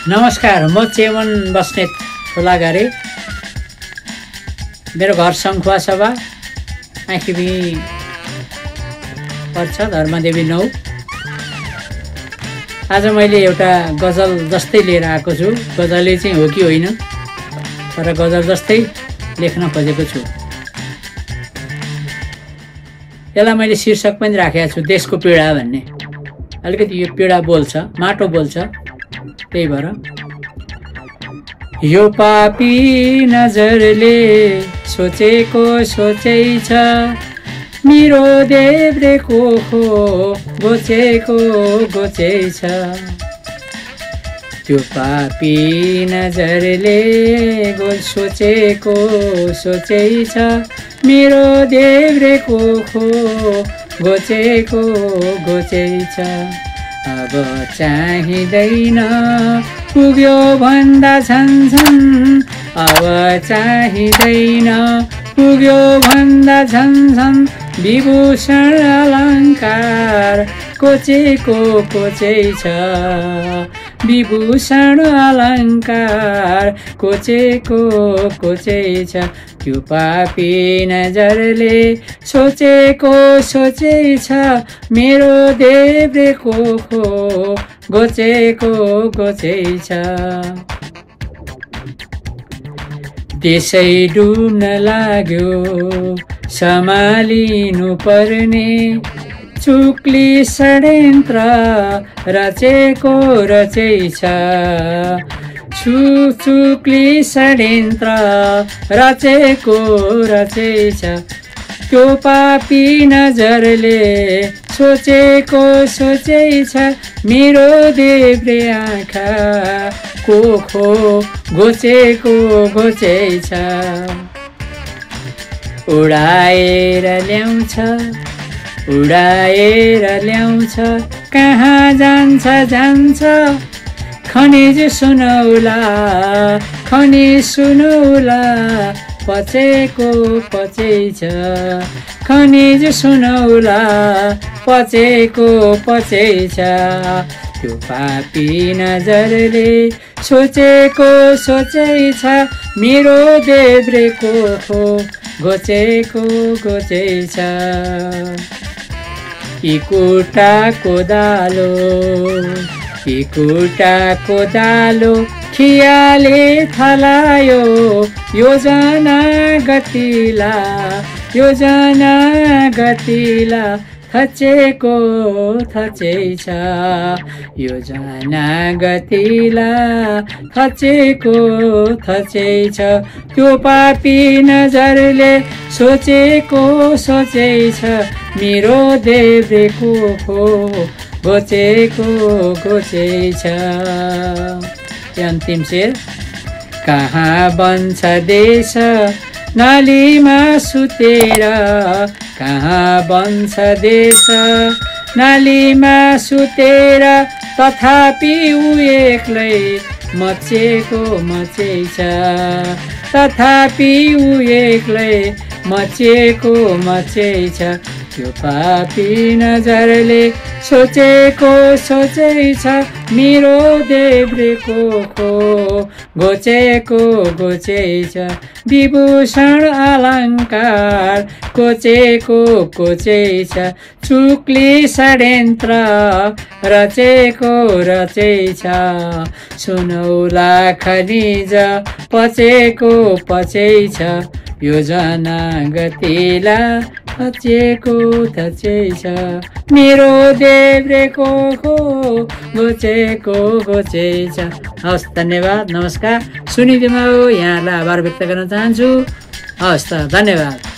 नमस्कार, म चेमन बस्नेत खोलाघरे। मेरो घर सङ्खुवा सभा आँखीबी पर्छ, धर्मदेवी 9। आज मैले एउटा गजल जस्तै लिएर आएको छु। गजलै चाहिँ हो कि होइन, तर गजल जस्तै लेख्न खोजेको छु। यसलाई मैले शीर्षक पनि राखेको छु, देशको पीडा भन्ने। अलिकति यो पीडा बोल्छ, माटो बोल्छ, त्यही भएर। यो पापी नजरले सोचेको सोचै छ, मेरो देब्रेको हो गोचेको गोचै छ। त्यो पापी नजरले सोचेको सोचै छ, मेरो देब्रेको हो गोचेको गोचै छ। अब चाहिँदैन पुग्यो भन्दा झन्झन, अब चाहिँदैन पुग्यो भन्दा झन्झन। विभूषण अलङ्कार कोचेको कोचै छ, विभूषण अलङ्कार कोचेको कोचै छ। त्यो पापी नजरले सोचेको सोचै छ, मेरो देब्रेको हो गोचेको गोचै छ। देशै डुब्न लाग्यो सम्हालिनु पर्ने, चुक्ली षड्यन्त्र रचेको रचै छ। चुक्ली षड्यन्त्र रचेको रचै छ। त्यो पापी नजरले सोचेको सोचै छ, मेरो देब्रे आँखा कोखो गोचेको गोचै छ। उडाएर ल्याउँछ उडाएर ल्याउँछ, कहाँ जान्छ जान्छ। खनिज सुनौला खनिज सुनौला, पचेको पचै छ। खनिज सुनौला पचेको पचै छ। त्यो पापी नजरले सोचेको सोचै छ, मेरो देब्रेको हो गोचेको गोचै छ। इकुटा कोदालो इकुटा कोदालो, खियाले थलायो योजना गतिला योजना गतिला। थचेको थचै छ, योजना गतिला थचेको थचै छ। त्यो पापी नजरले सोचेको सोचै छ, मेरो देब्रेको हो गोचेको गोचै छ। अन्तिम शेर। कहाँ बन्छ देश नालीमा सुतेर, कहाँ बन्छ देश नालीमा सुतेर। तथापि ऊ एक्लै मचेको मचै छ, तथापि ऊ एक्लै मचेको मचै छ। त्यो पापी नजरले सोचेको सोचै छ, मेरो देब्रेको हो गोचेको गोचै छ। विभूषण अलङ्कार कोचेको कोचै छ, चुक्ली षड्यन्त्र रचेको रचै छ। सुनौला खनिज पचेको पचै छ, योजना गतिला थचेको थचै छ। मेरो देब्रेको हो गोचेको गोचै छ। हवस्, धन्यवाद, नमस्कार। सुनिदिनु यहाँलाई आभार व्यक्त गर्न चाहन्छु। हवस् त, धन्यवाद।